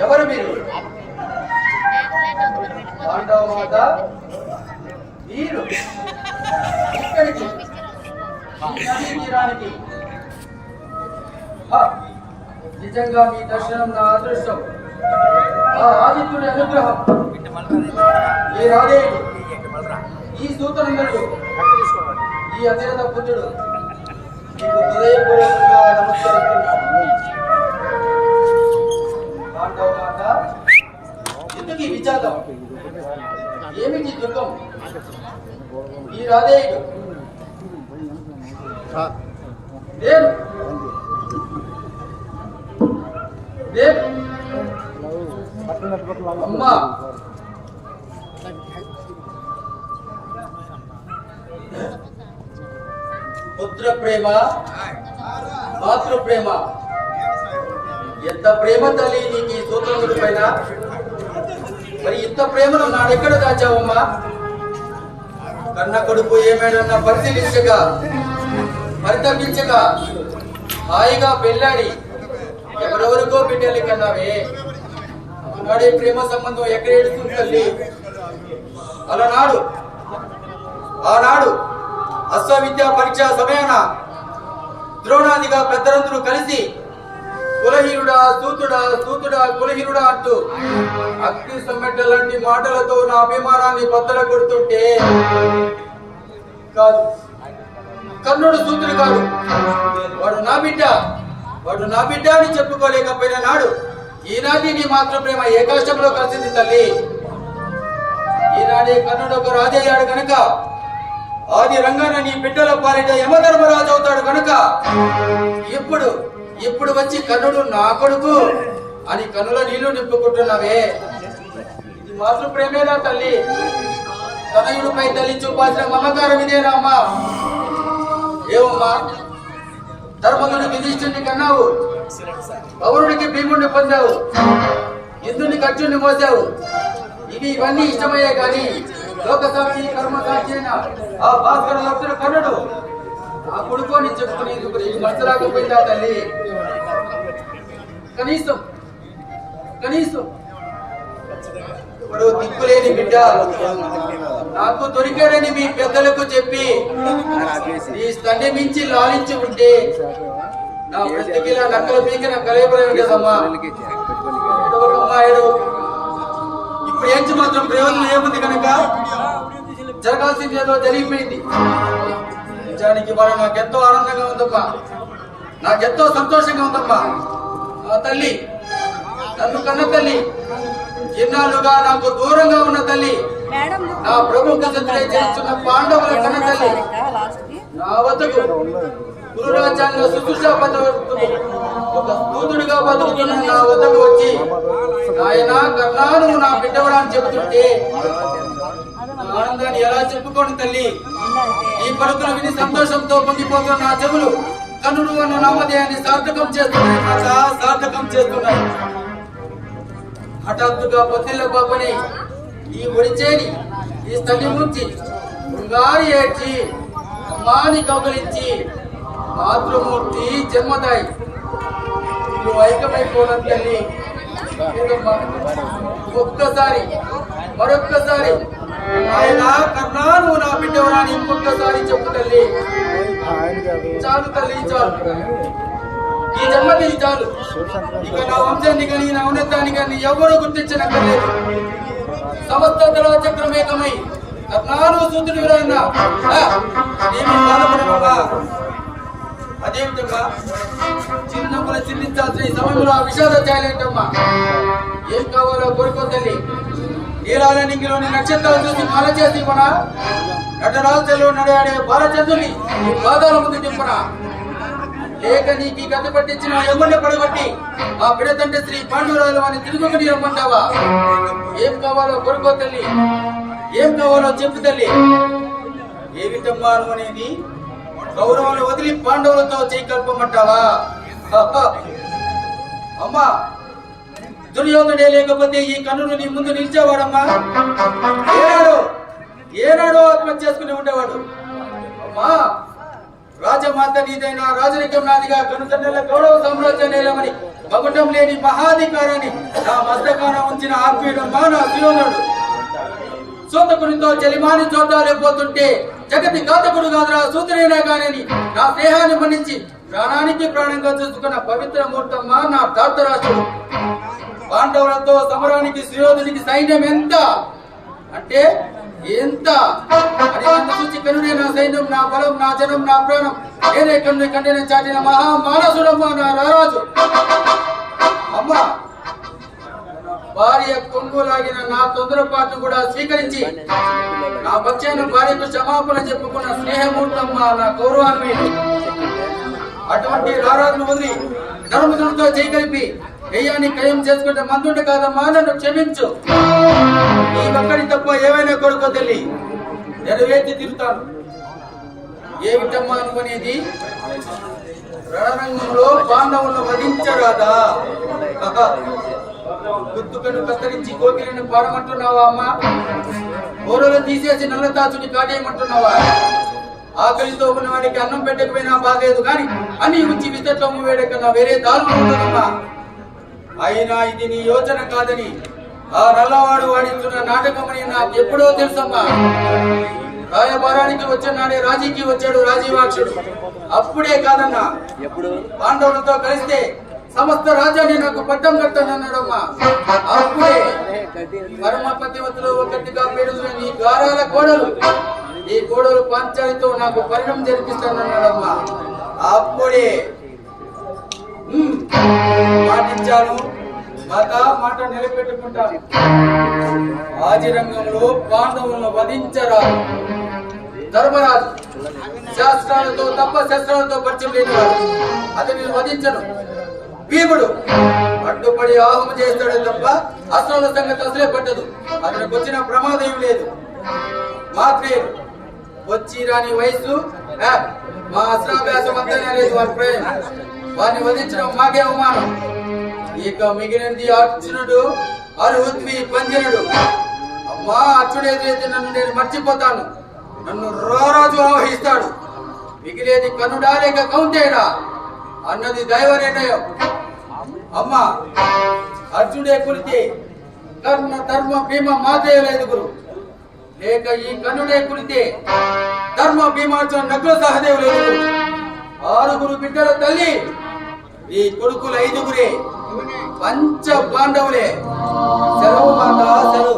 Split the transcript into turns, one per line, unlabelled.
ఎవరు మీరు? పాండవ మాత మీరు ఇక్కడికి తీరానికి నిజంగా మీ దర్శనం నా అదృష్టం. ఆ ఆదిత్యుడి అనుగ్రహం ఈ రాదేయుడు, ఈ సూతనందనుడు, ఈ అతిరథ పుత్రుడు మీకు హృదయపూర్వకంగా నమస్కరిస్తున్నాను. పాండవ మాత ఎందుకు ఈ విచారం? ఏమిటి దుఃఖం? ఈ రాదేయుడు నేను అమ్మా పుత్ర ప్రేమ, మాతృ ప్రేమ, ఎంత ప్రేమ తల్లి నీకు ఈ సూత్రముడి పైన. మరి ఇంత ప్రేమను నాడెక్కడ దాచావమ్మా? కన్న కొడుకు ఏమైనా పరిశీలించగా పరితపించగా హాయిగా పెళ్ళాడి ఎవరెవరికో బిడ్డలు కన్నావే. నాడే ప్రేమ సంబంధం ఎక్కడ ఏడుస్తుంది తల్లి? ఆనాడు అశ్వవిద్యా పరీక్ష సమయాన ద్రోణాదిగా పెద్దలందరూ కలిసి కులహీనుడా సూతుడా, సూతుడా కులహీనుడా అంటూ అగ్ని సమ్మెట లాంటి మాటలతో నా అభిమానాన్ని బద్దల కొడుతుంటే, కాదు కర్ణుడు సూతుడు కాదు, వాడు నా బిడ్డ అని చెప్పుకోలేకపోయిన నాడు ఈనాటి నీ మాతృప్రేమ ఏకాశంలో కలిసింది తల్లి. ఈనాడే కర్ణుడు ఒక రాజయ్యాడు కనుక ఆది రంగాన నీ బిడ్డల పాలిట యమధర్మరాజు అవుతాడు కనుక ఇప్పుడు వచ్చి కర్ణుడు నా కొడుకు అని కన్నుల నీళ్లు నింపుకుంటున్నావే. ఇది మాతృప్రేమేనా తల్లి? తనయుడిపై తల్లి చూపాల్సిన మమకారం ఇదేనా అమ్మా? ఏమమ్మా, ధర్మదుడు విధిష్ఠుని కన్నావు, పౌరుడికి భీముడిని పొందావు, ఇంద్రుని అర్జునుని మోసావు. ఇవన్నీ ఇష్టమయ్యే కానీ లోక సాక్షి కర్మ సాక్షి అయిన ఆ భాస్కర లక్షణ కర్ణుడు ఆ కొడుకు అని చెప్పుకునేందుకు ఈ మనసు రాకపోయిందా తల్లి? కనీసం ఇప్పుడు దిక్కులేని బిడ్డ నాకు దొరికాడని మీ పెద్దలకు చెప్పి నీ తండ్రి మించి లాలించి ఉంటే నా బ్రతికిలా నక్కల పీకిన కలేపలేము కదమ్మా. ఇప్పుడు ఏంచి మాత్రం ప్రయోజనం ఏముంది కనుక జరగాల్సింది ఏదో జరిగిపోయింది. నిజానికి మనం నాకెంతో ఆనందంగా ఉందమ్మా, నాకెంతో సంతోషంగా ఉందమ్మా. ఆ తల్లి, నన్ను కన్న తల్లి, ఎన్నాళ్ళుగా నాకు దూరంగా ఉన్న తల్లి, నా ప్రముఖ శత్రులై చేస్తున్న పాండవుల కన్న తల్లి, నా వద్దకు గురురాజ్యాంగ శుశ్రూష ఒక దూతుడిగా బతుకుతున్న నా వద్దకు వచ్చి ఆయన కర్ణాను నా బిడ్డవడా అని చెబుతుంటే ఆనందాన్ని ఎలా చెప్పుకోండి తల్లి? ఈ పలుకులు విని సంతోషంతో పొంగిపోతున్న నా చెవులు కన్నుడు అన్న నామధేయాన్ని సార్థకం చేస్తున్నాయి. హఠాత్తుగా పొత్తిళ్ళ పాపని ఈ ఒడిచేని ఈ స్థలి ముంచి ఉంగారి ఏడ్చి అమ్మాని కౌగలించి మాతృమూర్తి జన్మదాయి నువ్వు ఐక్యమైపోవడం తల్లి. మరొక్కసారి ఆయన కర్ణా నువ్వు నా బిడ్డవరాని ఇంకొకసారి చెప్పు తల్లి. చాలు తల్లి, చాలు. ఈ జన్మకి చాలు. ఇక నా వంశాన్ని కానీ నా ఉన్నతాన్ని కానీ ఎవరు గుర్తించనక్కర్లేదు. సమస్త చక్రమేకమై కర్ణాను సూత్రుడు అదేమిటమ్మా చిన్నమ్మలు చిందించాల్సిన ఈ సమయంలో ఆ విషాద ఛాయలేంటమ్మా? ఏం కావాలో కోరుకో తల్లి. నీలాల నింగిలోని నక్షత్రాలు చూసి మాల చేసి ఇవ్వనా? నటరాజులో నడయాడే బాలచంద్రుని ఈ పాదాల ముందు దింపనా? లేక నీకు ఈ గత పట్టించిన యముని పడగొట్టి ఆ బిడతంటే శ్రీ పాండురాజు అని తిరుగుకుని రమ్మంటావా? ఏం కావాలో కోరుకో తల్లి. ఏం కావాలో చెప్పు తల్లి. ఏమిటమ్మా అనేది కౌరవులు వదిలి పాండవులతో చేయి కల్పమంటావా? అమ్మా దుర్యోధనే లేకపోతే ఈ కన్నును నీ ముందు నిలిచేవాడమ్మా. ఏనాడో ఆత్మహత్య చేసుకుని ఉండేవాడు. అమ్మా రాజమాత నీదైనా రాజరికం నాదిగా కనుతన్నెల గౌరవ సామ్రాజ్యం నేలమని మగుటం లేని మహాధికారాన్ని నా మస్తకాన ఉంచిన ఆత్మీయుడమ్మా నా శిరోనుడు. సూతకునితో చలిమాని చూడాలేకపోతుంటే జగతి ఘాతకుడు కాదురా సూతుడైనా కానీ నా స్నేహాన్ని మన్నించి ప్రాణానికి ప్రాణంగా చూసుకున్న పవిత్ర మూర్తమ్మా నా ధార్తరాష్ట్రుడు. పాండవులతో సమరానికి సుయోధునికి సైన్యం ఎంత అంటే ఎంత అని నన్ను చూసి కనుడే నా సైన్యం, నా బలం, నా జనం, నా ప్రాణం నేనే కన్ను కండిన చాటిన మహామానసుడమ్మ నా రారాజు. అమ్మా భార్య కొంగులాగిన నా తొందరపాటు కూడా స్వీకరించి నా పక్షాన భార్యకు క్షమాపణ చెప్పుకున్న స్నేహమూర్తమ్మ నా గౌరవాన్వీయుడు. అటువంటి రారాజును వదిలి ధర్మదుడితో చేయగలిపి దెయ్యాన్ని ఖయం చేసుకుంటే మందుండ కాదమ్మా, నన్ను క్షమించు. ఈ ఒక్కడి తప్ప ఏమైనా కొడుకో తల్లి నెరవేర్చి తిరుగుతాను. ఏమిటమ్మా అనుకునేది? రణరంగంలో పాండవులను వధించరాదా? గుత్తుకను కత్తిరించి కోకిలను పారమంటున్నావా అమ్మా? గోరలు తీసేసి నల్లతాచుని కాటేయమంటున్నావా? ఆకలితో ఉన్నవాడికి అన్నం పెట్టకపోయినా బాగలేదు కానీ అన్ని ఉంచి విస్తట్లో వేడకన్నా వేరే దారుణం ఉంటుందమ్మా. అయినా ఇది నీ యోచన కాదని ఆ నల్లవాడు వాడిస్తున్న నాటకమని నాకు ఎప్పుడో తెలుసమ్మా. రాయబారానికి వచ్చాడే రాజీకి వచ్చాడు రాజీవాక్షుడు. అప్పుడే కాదన్నా పాండవులతో కలిస్తే సమస్త రాజ్యాన్ని నాకు పట్టం కట్టానన్నాడమ్మా. అప్పుడే పరమ పతివతులు ఒకటిగా పెరుగుతున్న నీ గారాల కోడలు ఈ కోడలు పాంచాలితో నాకు పరిణం జరిపిస్తానన్నాడమ్మా. అప్పుడే మాటించాను, మాట నిలబెట్టుకుంటాను. ఆదిరంగంలో పాండవులను వధించరా ధర్మరాజు శాస్త్రాలతో తప్ప శస్త్రాలతో పరిచయం లేనివాడు. అతన్ని వధించను. భీముడు అడ్డుపడి ఆహం చేస్తాడే తప్ప అస్త్రాల సంగతి అసలే పట్టదు. అతనికి వచ్చిన ప్రమాదం లేదు. మాత్రేయుడు వచ్చి రాని వయస్సు మా అస్త్రాభ్యాసం అంతనే లేదు. వారి ప్రయాణం వారిని వధించడం మాకే అవమానం. ఇక మిగిలినది అర్జునుడు, అరుహుద్వి, పంజనుడు. అమ్మా అర్జునుడు ఎదురైతే నన్ను నేను మర్చిపోతాను. నన్ను రారాజు ఆవహిస్తాడు. మిగిలేది కన్నుడా లేక కౌంటేయుడా అన్నది దైవ నిర్ణయం. అమ్మా అర్జునుడే కులితే కర్ణ ధర్మ భీమ మాత్రేయులు ఐదుగురు, లేక ఈ కన్నుడే కులితే ధర్మ భీమార్జున నకుల సహదేవులు ఐదుగురు. 6 బిడ్డల తల్లి ఈ కొడుకులు 5గురే. పంచ పాండవులే. సెలవు మాత సెలవు.